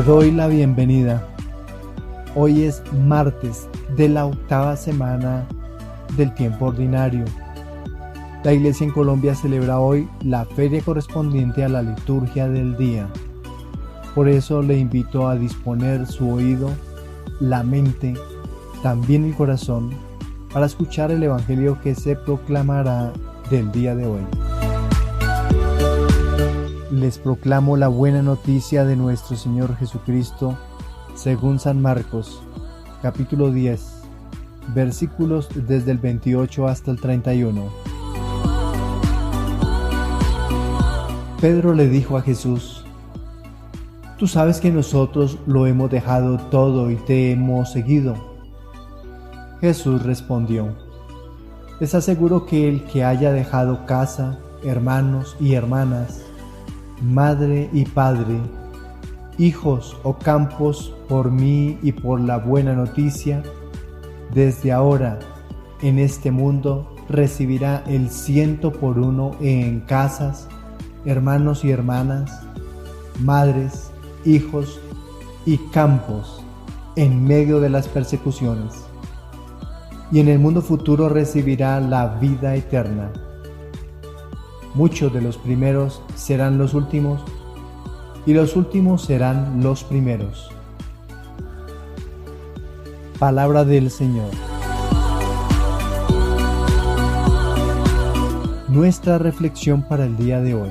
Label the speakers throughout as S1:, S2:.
S1: doy la bienvenida. Hoy es martes de la 8ª semana del tiempo ordinario. La Iglesia en Colombia celebra hoy la feria correspondiente a la liturgia del día. Por eso le invito a disponer su oído, la mente, también el corazón, para escuchar el Evangelio que se proclamará del día de hoy. Les proclamo la buena noticia de nuestro Señor Jesucristo, según San Marcos, capítulo 10, versículos desde el 28 hasta el 31. Pedro le dijo a Jesús: «Tú sabes que nosotros lo hemos dejado todo y te hemos seguido». Jesús respondió: «Les aseguro que el que haya dejado casa, hermanos y hermanas, madre y padre, hijos o campos por mí y por la buena noticia, desde ahora en este mundo recibirá el 100 por 1 en casas, hermanos y hermanas, madres, hijos y campos en medio de las persecuciones, y en el mundo futuro recibirá la vida eterna. Muchos de los primeros serán los últimos, y los últimos serán los primeros». Palabra del Señor. Nuestra reflexión para el día de hoy.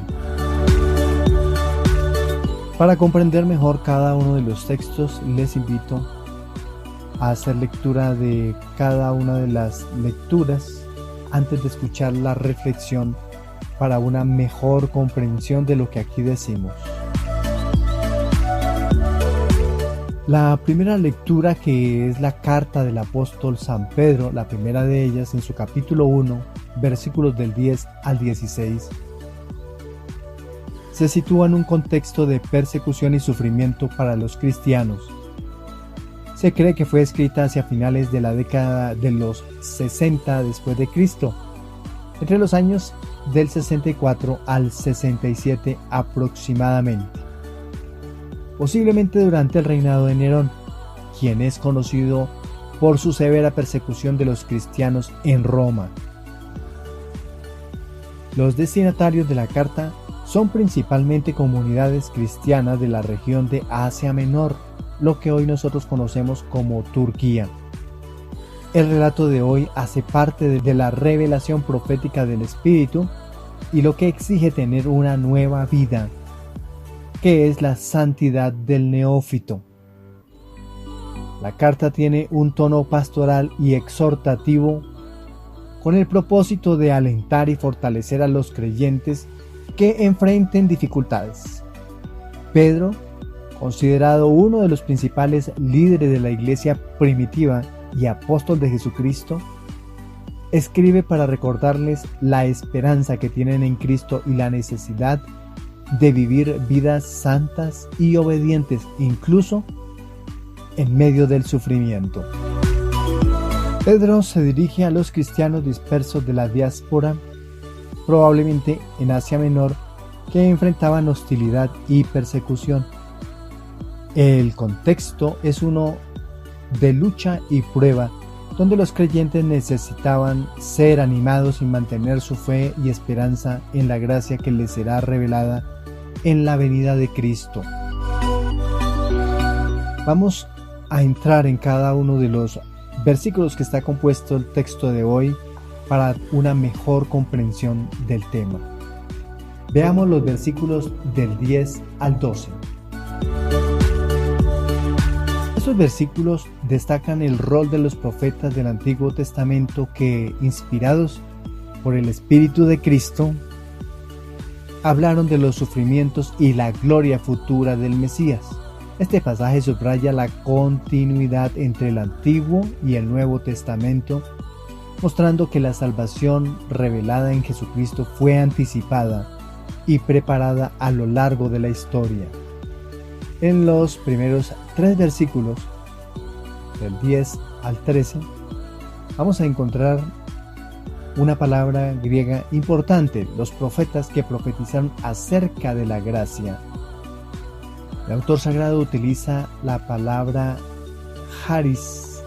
S1: Para comprender mejor cada uno de los textos, les invito a hacer lectura de cada una de las lecturas antes de escuchar la reflexión para una mejor comprensión de lo que aquí decimos. La primera lectura, que es la carta del apóstol San Pedro, la primera de ellas en su capítulo 1, versículos del 10 al 16, se sitúa en un contexto de persecución y sufrimiento para los cristianos. Se cree que fue escrita hacia finales de la década de los 60 después de Cristo, entre los años del 64 al 67 aproximadamente, posiblemente durante el reinado de Nerón, quien es conocido por su severa persecución de los cristianos en Roma. Los destinatarios de la carta son principalmente comunidades cristianas de la región de Asia Menor, lo que hoy nosotros conocemos como Turquía. El relato de hoy hace parte de la revelación profética del Espíritu y lo que exige tener una nueva vida, que es la santidad del neófito. La carta tiene un tono pastoral y exhortativo con el propósito de alentar y fortalecer a los creyentes que enfrenten dificultades. Pedro, considerado uno de los principales líderes de la iglesia primitiva y apóstol de Jesucristo, escribe para recordarles la esperanza que tienen en Cristo y la necesidad de vivir vidas santas y obedientes, incluso en medio del sufrimiento. Pedro se dirige a los cristianos dispersos de la diáspora, probablemente en Asia Menor, que enfrentaban hostilidad y persecución. El contexto es uno de lucha y prueba, donde los creyentes necesitaban ser animados y mantener su fe y esperanza en la gracia que les será revelada en la venida de Cristo. Vamos a entrar en cada uno de los versículos que está compuesto el texto de hoy para una mejor comprensión del tema. Veamos los versículos del 10 al 12. Estos versículos destacan el rol de los profetas del Antiguo Testamento que, inspirados por el Espíritu de Cristo, hablaron de los sufrimientos y la gloria futura del Mesías. Este pasaje subraya la continuidad entre el Antiguo y el Nuevo Testamento, mostrando que la salvación revelada en Jesucristo fue anticipada y preparada a lo largo de la historia. En los primeros 3 versículos, del 10 al 13, vamos a encontrar una palabra griega importante: los profetas que profetizaron acerca de la gracia. El autor sagrado utiliza la palabra charis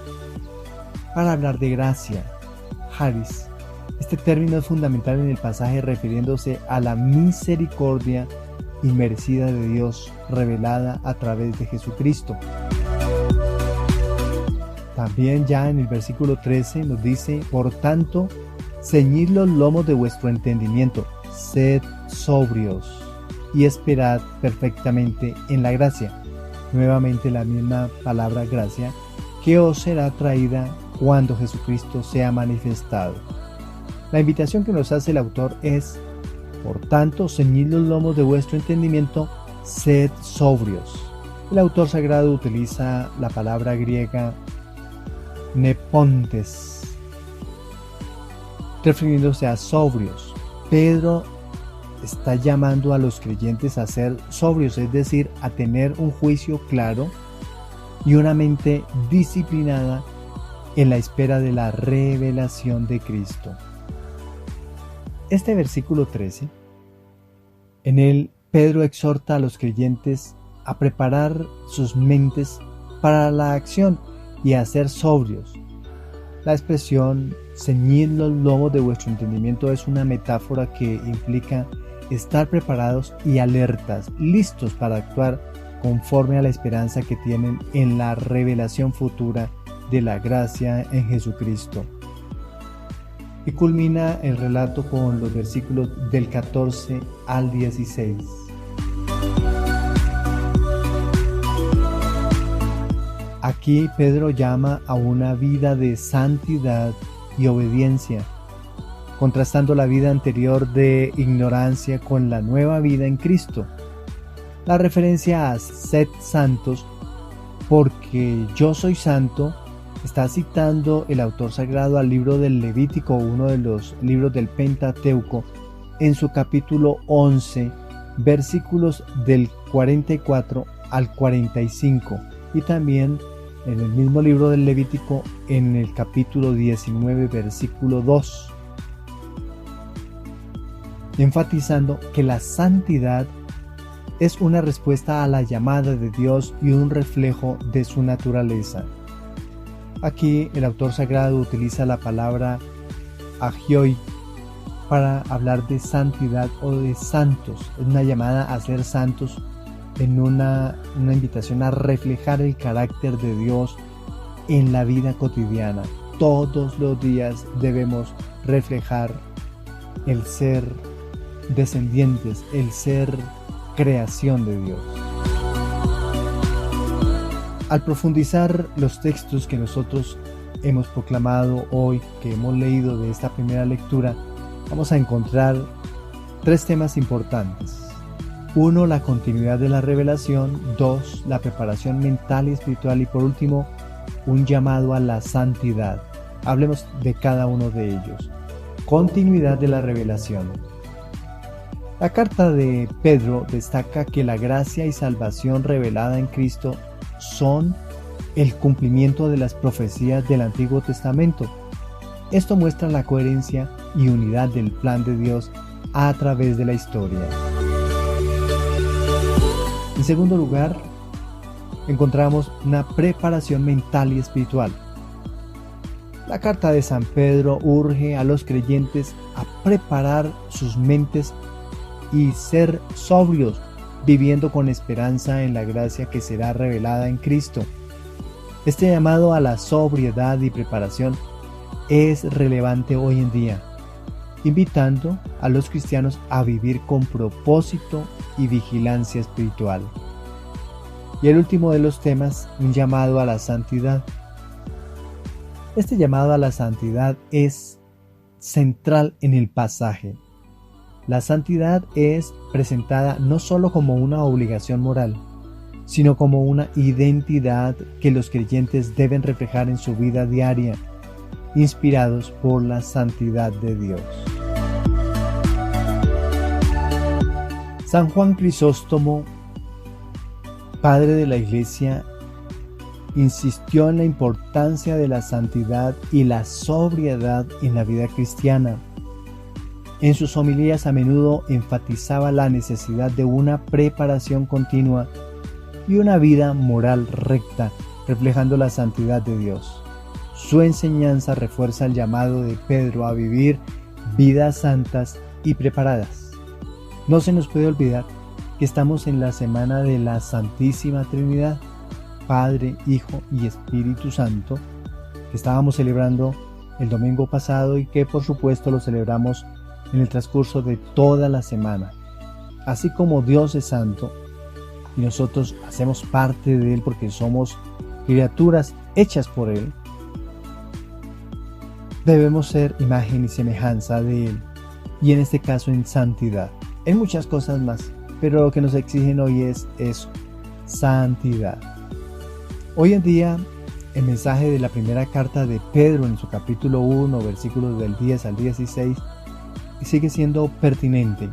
S1: para hablar de gracia. Charis. Este término es fundamental en el pasaje refiriéndose a la misericordia inmerecida de Dios revelada a través de Jesucristo. También ya en el versículo 13 nos dice: por tanto, ceñid los lomos de vuestro entendimiento, sed sobrios y esperad perfectamente en la gracia. Nuevamente la misma palabra gracia que os será traída cuando Jesucristo sea manifestado. La invitación que nos hace el autor es: por tanto, ceñid los lomos de vuestro entendimiento, sed sobrios. El autor sagrado utiliza la palabra griega nepontes, refiriéndose a sobrios. Pedro está llamando a los creyentes a ser sobrios, es decir, a tener un juicio claro y una mente disciplinada en la espera de la revelación de Cristo. Este versículo 13, en él Pedro exhorta a los creyentes a preparar sus mentes para la acción y a ser sobrios. La expresión ceñid los lomos de vuestro entendimiento es una metáfora que implica estar preparados y alertas, listos para actuar conforme a la esperanza que tienen en la revelación futura de la gracia en Jesucristo. Y culmina el relato con los versículos del 14 al 16. Aquí Pedro llama a una vida de santidad y obediencia, contrastando la vida anterior de ignorancia con la nueva vida en Cristo. La referencia a sed santos, porque yo soy santo, está citando el autor sagrado al libro del Levítico, uno de los libros del Pentateuco, en su capítulo 11, versículos del 44 al 45, y también en el mismo libro del Levítico, en el capítulo 19, versículo 2, enfatizando que la santidad es una respuesta a la llamada de Dios y un reflejo de su naturaleza. Aquí el autor sagrado utiliza la palabra agioi para hablar de santidad o de santos. Es una llamada a ser santos, en una invitación a reflejar el carácter de Dios en la vida cotidiana. Todos los días debemos reflejar el ser descendientes, el ser creación de Dios. Al profundizar los textos que nosotros hemos proclamado hoy, que hemos leído de esta primera lectura, vamos a encontrar tres temas importantes. 1. La continuidad de la revelación. 2. La preparación mental y espiritual. Y por último, un llamado a la santidad. Hablemos de cada uno de ellos. Continuidad de la revelación. La carta de Pedro destaca que la gracia y salvación revelada en Cristo son el cumplimiento de las profecías del Antiguo Testamento. Esto muestra la coherencia y unidad del plan de Dios a través de la historia. En segundo lugar, encontramos una preparación mental y espiritual. La carta de San Pedro urge a los creyentes a preparar sus mentes y ser sobrios, viviendo con esperanza en la gracia que será revelada en Cristo. Este llamado a la sobriedad y preparación es relevante hoy en día, invitando a los cristianos a vivir con propósito y vigilancia espiritual. Y el último de los temas, un llamado a la santidad. Este llamado a la santidad es central en el pasaje. La santidad es presentada no solo como una obligación moral, sino como una identidad que los creyentes deben reflejar en su vida diaria, inspirados por la santidad de Dios. San Juan Crisóstomo, padre de la Iglesia, insistió en la importancia de la santidad y la sobriedad en la vida cristiana. En sus homilías a menudo enfatizaba la necesidad de una preparación continua y una vida moral recta, reflejando la santidad de Dios. Su enseñanza refuerza el llamado de Pedro a vivir vidas santas y preparadas. No se nos puede olvidar que estamos en la semana de la Santísima Trinidad, Padre, Hijo y Espíritu Santo, que estábamos celebrando el domingo pasado y que por supuesto lo celebramos en el transcurso de toda la semana. Así como Dios es santo y nosotros hacemos parte de Él porque somos criaturas hechas por Él, debemos ser imagen y semejanza de Él, y en este caso en santidad. En muchas cosas más, pero lo que nos exigen hoy es eso, santidad. Hoy en día, el mensaje de la primera carta de Pedro en su capítulo 1, versículos del 10 al 16, sigue siendo pertinente.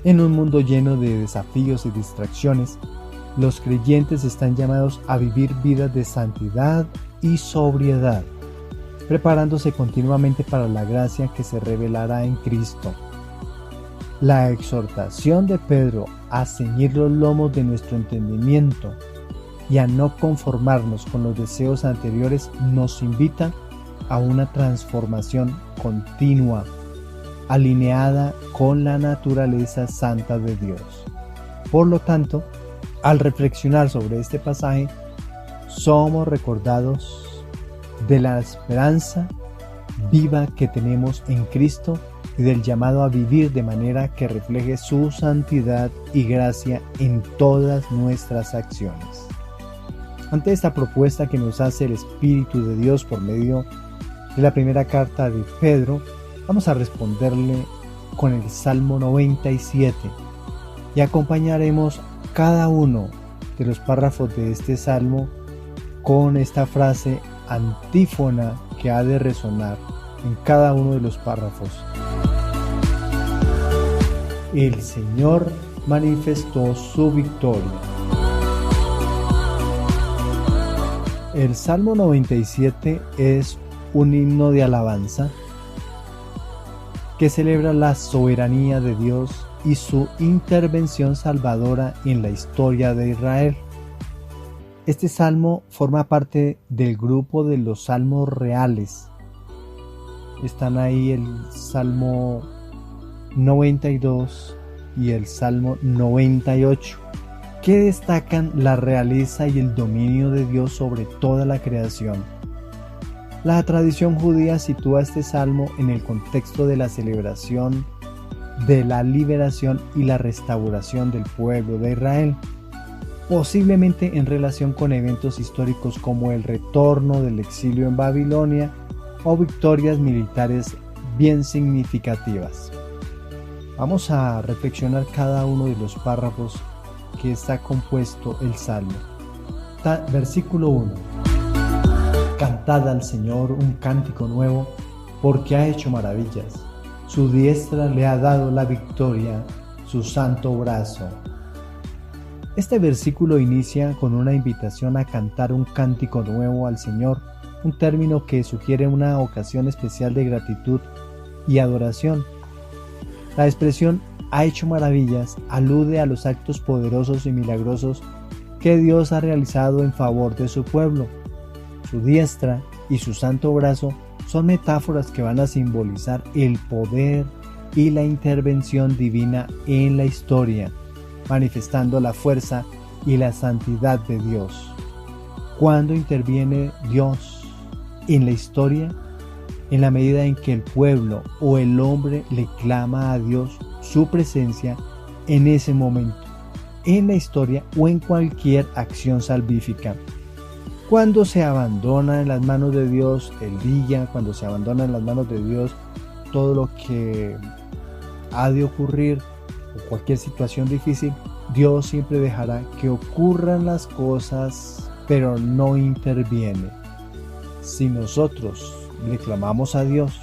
S1: En un mundo lleno de desafíos y distracciones, los creyentes están llamados a vivir vidas de santidad y sobriedad, preparándose continuamente para la gracia que se revelará en Cristo. La exhortación de Pedro a ceñir los lomos de nuestro entendimiento y a no conformarnos con los deseos anteriores nos invita a una transformación continua, alineada con la naturaleza santa de Dios. Por lo tanto, al reflexionar sobre este pasaje, somos recordados de la esperanza viva que tenemos en Cristo y del llamado a vivir de manera que refleje su santidad y gracia en todas nuestras acciones. Ante esta propuesta que nos hace el Espíritu de Dios por medio de la primera carta de Pedro, vamos a responderle con el Salmo 97 y acompañaremos cada uno de los párrafos de este salmo con esta frase antífona que ha de resonar en cada uno de los párrafos. El Señor manifestó su victoria. El Salmo 97 es un himno de alabanza que celebra la soberanía de Dios y su intervención salvadora en la historia de Israel. Este salmo forma parte del grupo de los salmos reales. Están ahí el Salmo 92 y el Salmo 98, que destacan la realeza y el dominio de Dios sobre toda la creación. La tradición judía sitúa este salmo en el contexto de la celebración de la liberación y la restauración del pueblo de Israel, posiblemente en relación con eventos históricos como el retorno del exilio en Babilonia o victorias militares bien significativas. Vamos a reflexionar cada uno de los párrafos que está compuesto el salmo. Versículo 1. Cantad al Señor un cántico nuevo, porque ha hecho maravillas. Su diestra le ha dado la victoria, su santo brazo. Este versículo inicia con una invitación a cantar un cántico nuevo al Señor, un término que sugiere una ocasión especial de gratitud y adoración. La expresión ha hecho maravillas alude a los actos poderosos y milagrosos que Dios ha realizado en favor de su pueblo. Su diestra y su santo brazo son metáforas que van a simbolizar el poder y la intervención divina en la historia, manifestando la fuerza y la santidad de Dios. ¿Cuándo interviene Dios en la historia? En la medida en que el pueblo o el hombre le clama a Dios su presencia en ese momento, en la historia o en cualquier acción salvífica. Cuando se abandona en las manos de Dios el día, cuando se abandona en las manos de Dios todo lo que ha de ocurrir o cualquier situación difícil, Dios siempre dejará que ocurran las cosas, pero no interviene. Si nosotros le clamamos a Dios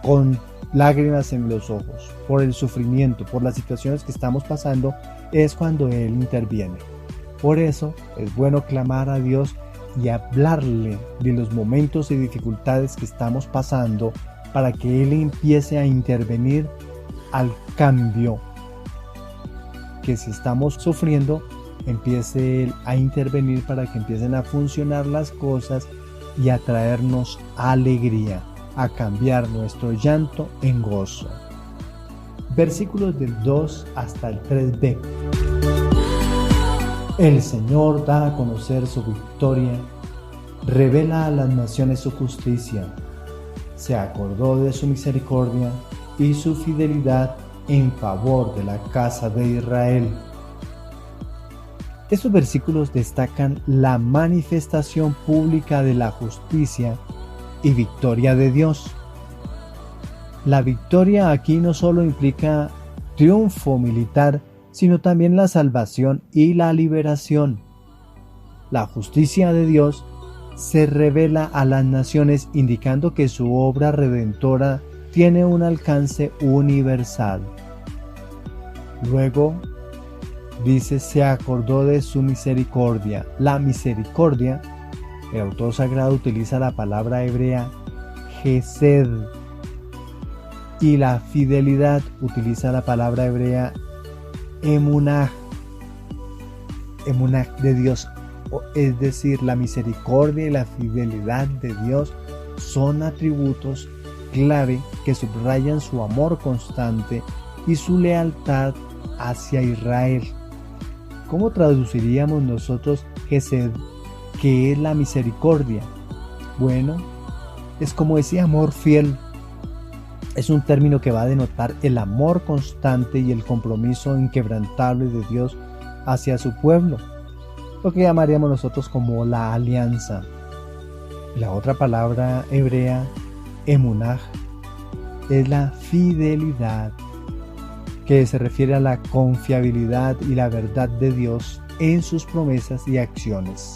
S1: con lágrimas en los ojos, por el sufrimiento, por las situaciones que estamos pasando, es cuando Él interviene. Por eso es bueno clamar a Dios y hablarle de los momentos y dificultades que estamos pasando para que Él empiece a intervenir al cambio que si estamos sufriendo, empiece Él a intervenir para que empiecen a funcionar las cosas y a traernos alegría, a cambiar nuestro llanto en gozo. Versículos del 2 hasta el 3b. El Señor da a conocer su victoria, revela a las naciones su justicia, se acordó de su misericordia y su fidelidad en favor de la casa de Israel. Estos versículos destacan la manifestación pública de la justicia y victoria de Dios. La victoria aquí no solo implica triunfo militar, sino también la salvación y la liberación. La justicia de Dios se revela a las naciones, indicando que su obra redentora tiene un alcance universal. Luego dice, se acordó de su misericordia. La misericordia, el autor sagrado utiliza la palabra hebrea Gesed, y la fidelidad utiliza la palabra hebrea Emunah de Dios, es decir, la misericordia y la fidelidad de Dios son atributos clave que subrayan su amor constante y su lealtad hacia Israel. ¿Cómo traduciríamos nosotros Gesed, que es la misericordia? Bueno, es como ese amor fiel. Es un término que va a denotar el amor constante y el compromiso inquebrantable de Dios hacia su pueblo, lo que llamaríamos nosotros como la alianza. La otra palabra hebrea, emunah, es la fidelidad, que se refiere a la confiabilidad y la verdad de Dios en sus promesas y acciones.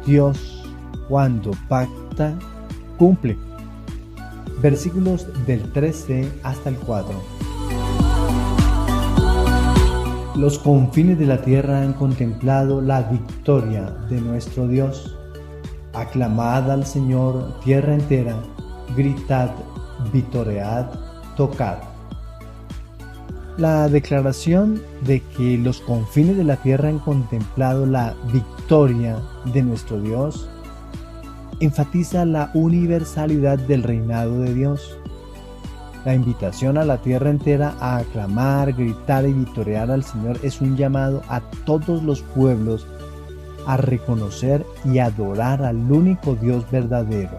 S1: Dios, cuando pacta, cumple. Versículos del 13 hasta el 4. Los confines de la tierra han contemplado la victoria de nuestro Dios. Aclamad al Señor, tierra entera, gritad, vitoread, tocad. La declaración de que los confines de la tierra han contemplado la victoria de nuestro Dios enfatiza la universalidad del reinado de Dios. La invitación a la tierra entera a aclamar, gritar y vitorear al Señor es un llamado a todos los pueblos a reconocer y adorar al único Dios verdadero.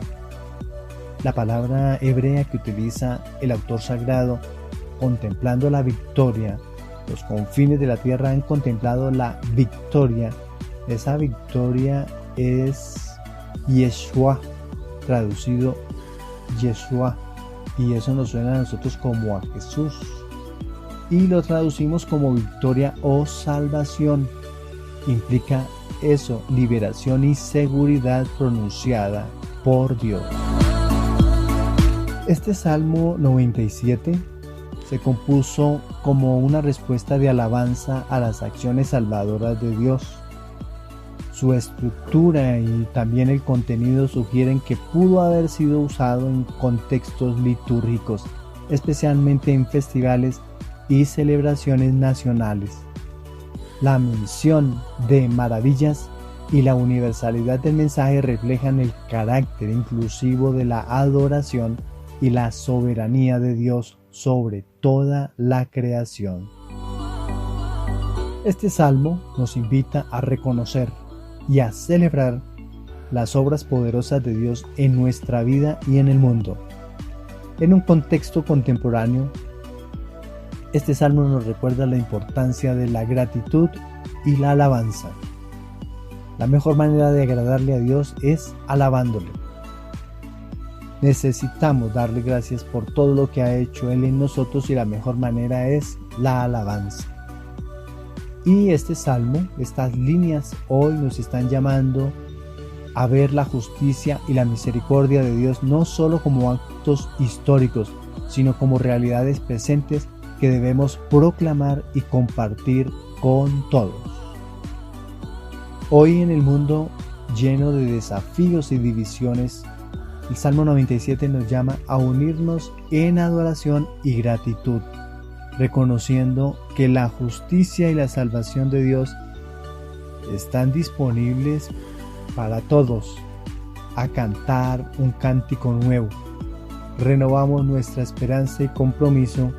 S1: La palabra hebrea que utiliza el autor sagrado, contemplando la victoria, los confines de la tierra han contemplado la victoria. Esa victoria es Yeshua, traducido Yeshua, y eso nos suena a nosotros como a Jesús, y lo traducimos como victoria o salvación. Implica eso, liberación y seguridad pronunciada por Dios. Este Salmo 97 se compuso como una respuesta de alabanza a las acciones salvadoras de Dios. Su estructura y también el contenido sugieren que pudo haber sido usado en contextos litúrgicos, especialmente en festivales y celebraciones nacionales. La mención de maravillas y la universalidad del mensaje reflejan el carácter inclusivo de la adoración y la soberanía de Dios sobre toda la creación. Este salmo nos invita a reconocer y a celebrar las obras poderosas de Dios en nuestra vida y en el mundo. En un contexto contemporáneo, este salmo nos recuerda la importancia de la gratitud y la alabanza. La mejor manera de agradarle a Dios es alabándole. Necesitamos darle gracias por todo lo que ha hecho Él en nosotros y la mejor manera es la alabanza. Y este salmo, estas líneas hoy nos están llamando a ver la justicia y la misericordia de Dios no solo como actos históricos, sino como realidades presentes que debemos proclamar y compartir con todos. Hoy en el mundo lleno de desafíos y divisiones, el Salmo 97 nos llama a unirnos en adoración y gratitud, reconociendo que la justicia y la salvación de Dios están disponibles para todos, a cantar un cántico nuevo. Renovamos nuestra esperanza y compromiso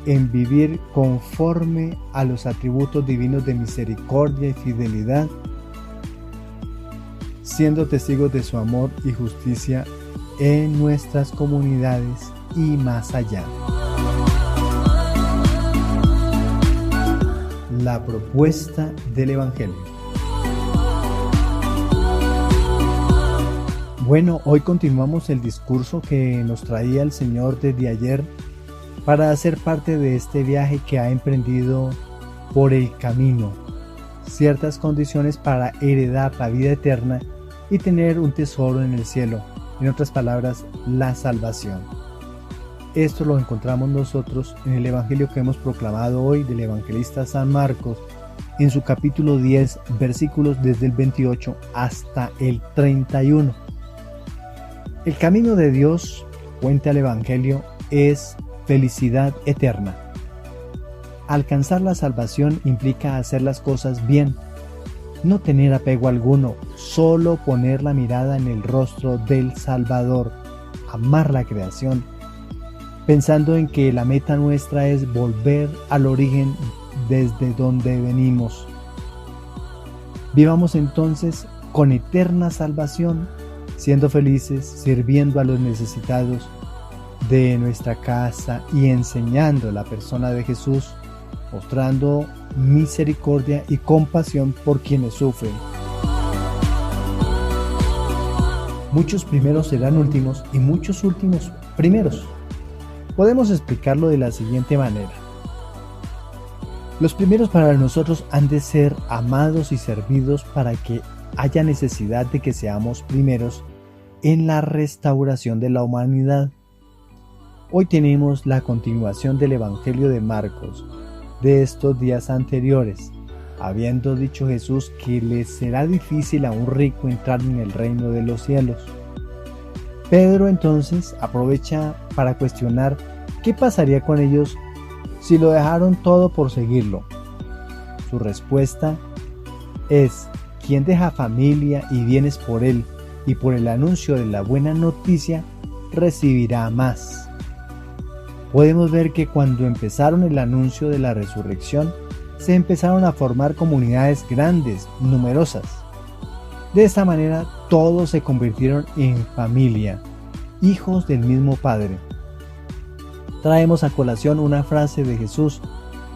S1: en vivir conforme a los atributos divinos de misericordia y fidelidad, siendo testigos de su amor y justicia en nuestras comunidades y más allá. La propuesta del Evangelio. Bueno, hoy continuamos el discurso que nos traía el Señor desde ayer para hacer parte de este viaje que ha emprendido por el camino, ciertas condiciones para heredar la vida eterna y tener un tesoro en el cielo, en otras palabras, la salvación. Esto lo encontramos nosotros en el Evangelio que hemos proclamado hoy del evangelista San Marcos, en su capítulo 10, versículos desde el 28 hasta el 31. El camino de Dios, cuenta el Evangelio, es felicidad eterna. Alcanzar la salvación implica hacer las cosas bien, no tener apego alguno, solo poner la mirada en el rostro del Salvador, amar la creación, pensando en que la meta nuestra es volver al origen desde donde venimos. Vivamos entonces con eterna salvación, siendo felices, sirviendo a los necesitados de nuestra casa y enseñando la persona de Jesús, mostrando misericordia y compasión por quienes sufren. Muchos primeros serán últimos y muchos últimos primeros. Podemos explicarlo de la siguiente manera. Los primeros para nosotros han de ser amados y servidos para que haya necesidad de que seamos primeros en la restauración de la humanidad. Hoy tenemos la continuación del Evangelio de Marcos, de estos días anteriores, habiendo dicho Jesús que le será difícil a un rico entrar en el reino de los cielos. Pedro entonces aprovecha para cuestionar qué pasaría con ellos si lo dejaron todo por seguirlo. Su respuesta es: quien deja familia y bienes por él y por el anuncio de la buena noticia, recibirá más. Podemos ver que cuando empezaron el anuncio de la resurrección, se empezaron a formar comunidades grandes, numerosas. De esta manera, todos se convirtieron en familia, hijos del mismo Padre. Traemos a colación una frase de Jesús: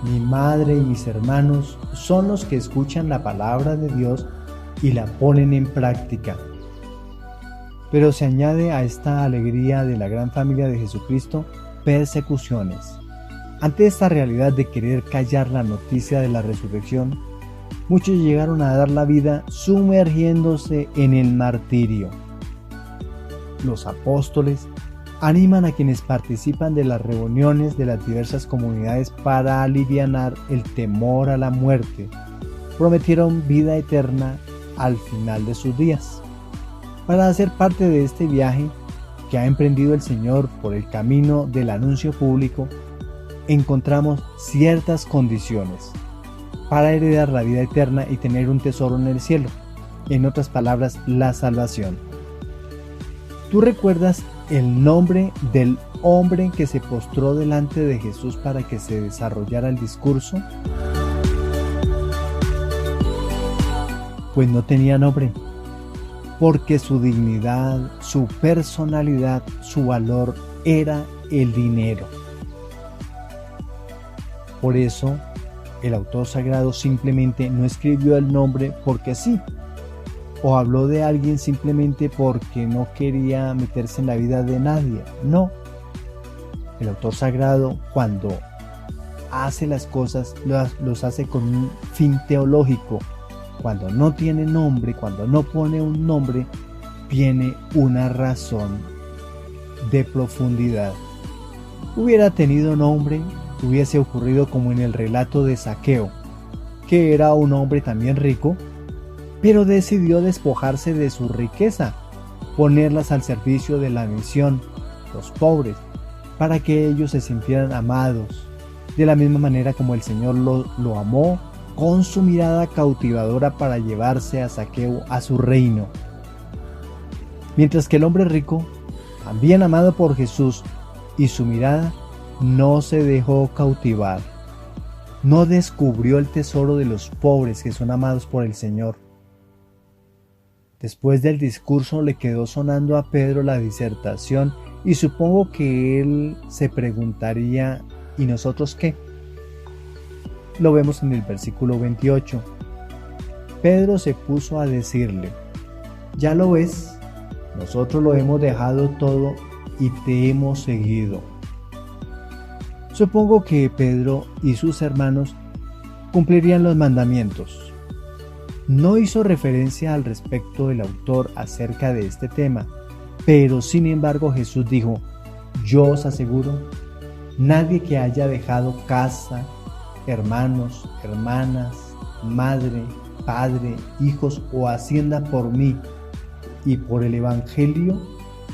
S1: mi madre y mis hermanos son los que escuchan la palabra de Dios y la ponen en práctica. Pero se añade a esta alegría de la gran familia de Jesucristo persecuciones. Ante esta realidad de querer callar la noticia de la resurrección, muchos llegaron a dar la vida sumergiéndose en el martirio. Los apóstoles animan a quienes participan de las reuniones de las diversas comunidades para alivianar el temor a la muerte. Prometieron vida eterna al final de sus días. Para hacer parte de este viaje que ha emprendido el Señor por el camino del anuncio público, encontramos ciertas condiciones para heredar la vida eterna y tener un tesoro en el cielo, en otras palabras, la salvación. ¿Tú recuerdas el nombre del hombre que se postró delante de Jesús para que se desarrollara el discurso? Pues no tenía nombre, porque su dignidad, su personalidad, su valor era el dinero. Por eso, el autor sagrado simplemente no escribió el nombre porque sí, o habló de alguien simplemente porque no quería meterse en la vida de nadie. No. El autor sagrado, cuando hace las cosas, los hace con un fin teológico. Cuando no tiene nombre, cuando no pone un nombre, tiene una razón de profundidad. Hubiera tenido nombre, hubiese ocurrido como en el relato de Zaqueo, que era un hombre también rico, pero decidió despojarse de su riqueza, ponerlas al servicio de la misión, los pobres, para que ellos se sintieran amados, de la misma manera como el Señor lo amó con su mirada cautivadora para llevarse a Zaqueo a su reino. Mientras que el hombre rico, también amado por Jesús, y su mirada no se dejó cautivar, no descubrió el tesoro de los pobres que son amados por el Señor. Después del discurso le quedó sonando a Pedro la disertación y supongo que él se preguntaría: ¿y nosotros qué? Lo vemos en el versículo 28. Pedro se puso a decirle: ya lo ves, nosotros lo hemos dejado todo y te hemos seguido. Supongo que Pedro y sus hermanos cumplirían los mandamientos. No hizo referencia al respecto el autor acerca de este tema, pero sin embargo Jesús dijo: yo os aseguro, nadie que haya dejado casa, hermanos, hermanas, madre, padre, hijos o hacienda por mí y por el Evangelio,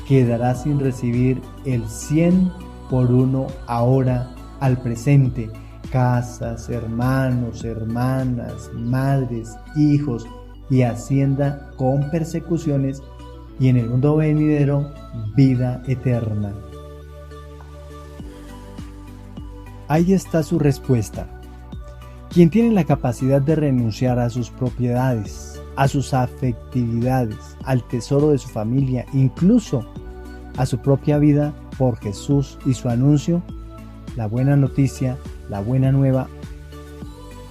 S1: quedará sin recibir el 100 por uno ahora al presente, casas, hermanos, hermanas, madres, hijos y hacienda con persecuciones, y en el mundo venidero vida eterna. Ahí está su respuesta. Quien tiene la capacidad de renunciar a sus propiedades, a sus afectividades, al tesoro de su familia, incluso a su propia vida por Jesús y su anuncio, la buena noticia, la buena nueva,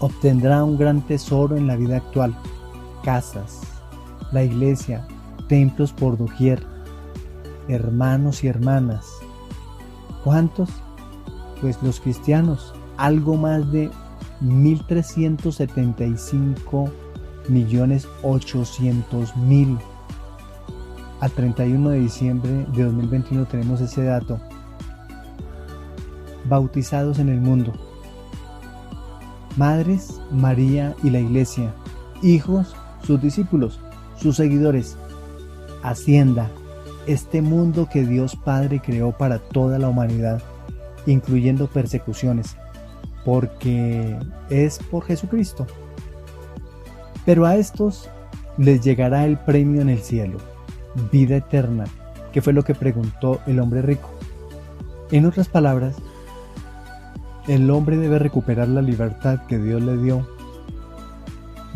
S1: obtendrá un gran tesoro en la vida actual: casas, la iglesia, templos por doquier, hermanos y hermanas. ¿Cuántos? Pues los cristianos, algo más de 1.375.800.000. Al 31 de diciembre de 2021 tenemos ese dato. Bautizados en el mundo. Madres, María y la iglesia. Hijos, sus discípulos, sus seguidores. Hacienda, este mundo que Dios Padre creó para toda la humanidad, incluyendo persecuciones, porque es por Jesucristo. Pero a estos les llegará el premio en el cielo, vida eterna, que fue lo que preguntó el hombre rico. En otras palabras, el hombre debe recuperar la libertad que Dios le dio,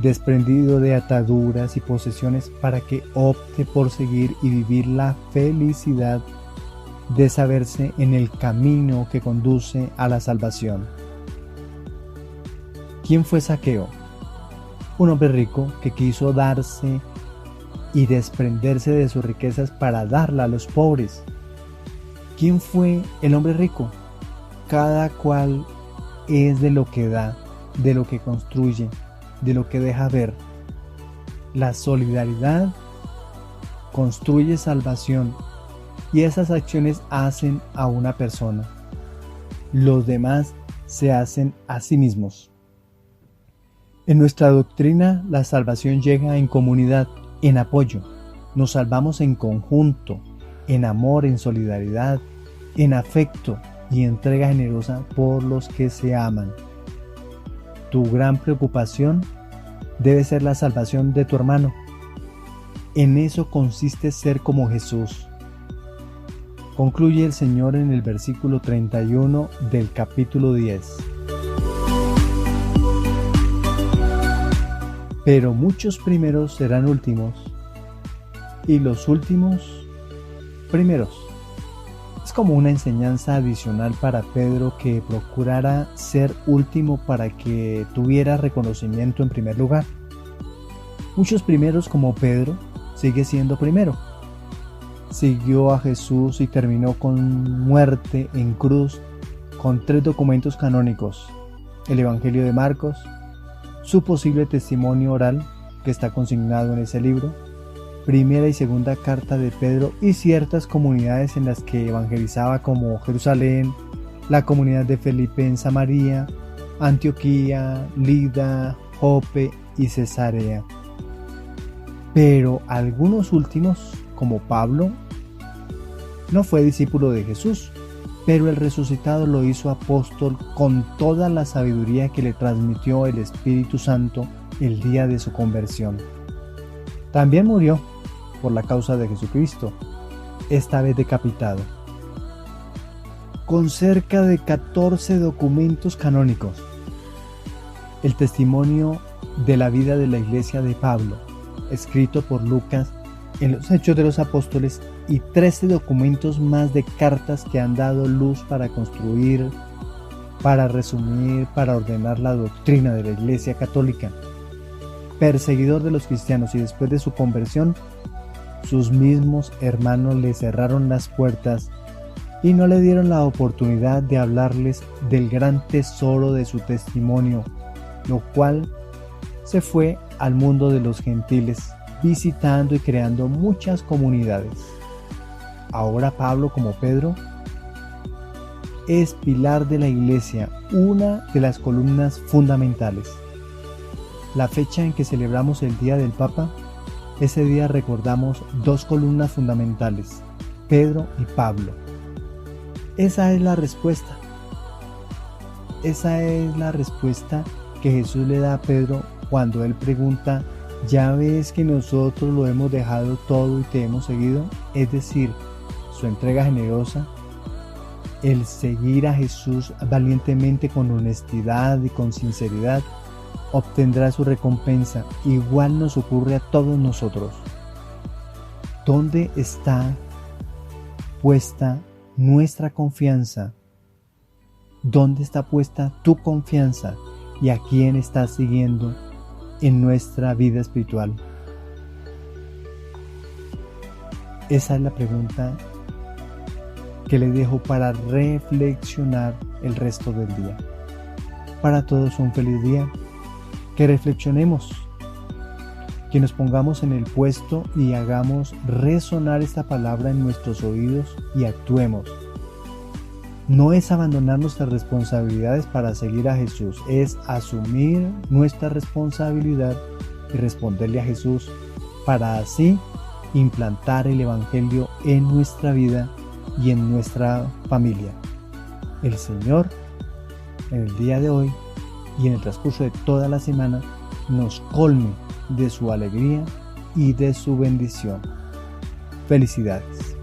S1: desprendido de ataduras y posesiones, para que opte por seguir y vivir la felicidad de saberse en el camino que conduce a la salvación. ¿Quién fue Zaqueo? Un hombre rico que quiso darse y desprenderse de sus riquezas para darla a los pobres. ¿Quién fue el hombre rico? Cada cual es de lo que da, de lo que construye, de lo que deja ver. La solidaridad construye salvación y esas acciones hacen a una persona. Los demás se hacen a sí mismos. En nuestra doctrina, la salvación llega en comunidad, en apoyo. Nos salvamos en conjunto, en amor, en solidaridad, en afecto y entrega generosa por los que se aman. Tu gran preocupación debe ser la salvación de tu hermano. En eso consiste ser como Jesús. Concluye el Señor en el versículo 31 del capítulo 10. Pero muchos primeros serán últimos, y los últimos primeros. Es como una enseñanza adicional para Pedro, que procurara ser último para que tuviera reconocimiento en primer lugar. Muchos primeros, como Pedro, sigue siendo primero. Siguió a Jesús y terminó con muerte en cruz con 3 documentos canónicos: el Evangelio de Marcos, su posible testimonio oral que está consignado en ese libro, primera y segunda carta de Pedro, y ciertas comunidades en las que evangelizaba, como Jerusalén, la comunidad de Felipe en Samaria, Antioquía, Lida, Jope y Cesarea. Pero algunos últimos, como Pablo, no fue discípulo de Jesús, pero el resucitado lo hizo apóstol con toda la sabiduría que le transmitió el Espíritu Santo el día de su conversión. También murió por la causa de Jesucristo, esta vez decapitado. Con cerca de 14 documentos canónicos, el testimonio de la vida de la Iglesia de Pablo, escrito por Lucas en los Hechos de los Apóstoles, y 13 documentos más de cartas que han dado luz para construir, para resumir, para ordenar la doctrina de la Iglesia Católica. Perseguidor de los cristianos, y después de su conversión, sus mismos hermanos le cerraron las puertas y no le dieron la oportunidad de hablarles del gran tesoro de su testimonio, lo cual se fue al mundo de los gentiles, visitando y creando muchas comunidades. Ahora Pablo, como Pedro, es pilar de la Iglesia, una de las columnas fundamentales. La fecha en que celebramos el Día del Papa, ese día recordamos dos columnas fundamentales, Pedro y Pablo. Esa es la respuesta. Esa es la respuesta que Jesús le da a Pedro cuando él pregunta: ¿ya ves que nosotros lo hemos dejado todo y te hemos seguido? Es decir, su entrega generosa, el seguir a Jesús valientemente con honestidad y con sinceridad, obtendrá su recompensa. Igual nos ocurre a todos nosotros. ¿Dónde está puesta nuestra confianza? ¿Dónde está puesta tu confianza? ¿Y a quién estás siguiendo en nuestra vida espiritual? Esa es la pregunta que les dejo para reflexionar el resto del día. Para todos un feliz día. Que reflexionemos, que nos pongamos en el puesto y hagamos resonar esta palabra en nuestros oídos y actuemos. No es abandonar nuestras responsabilidades para seguir a Jesús, es asumir nuestra responsabilidad y responderle a Jesús para así implantar el Evangelio en nuestra vida y en nuestra familia. El Señor, en el día de hoy y en el transcurso de toda la semana, nos colme de su alegría y de su bendición. Felicidades.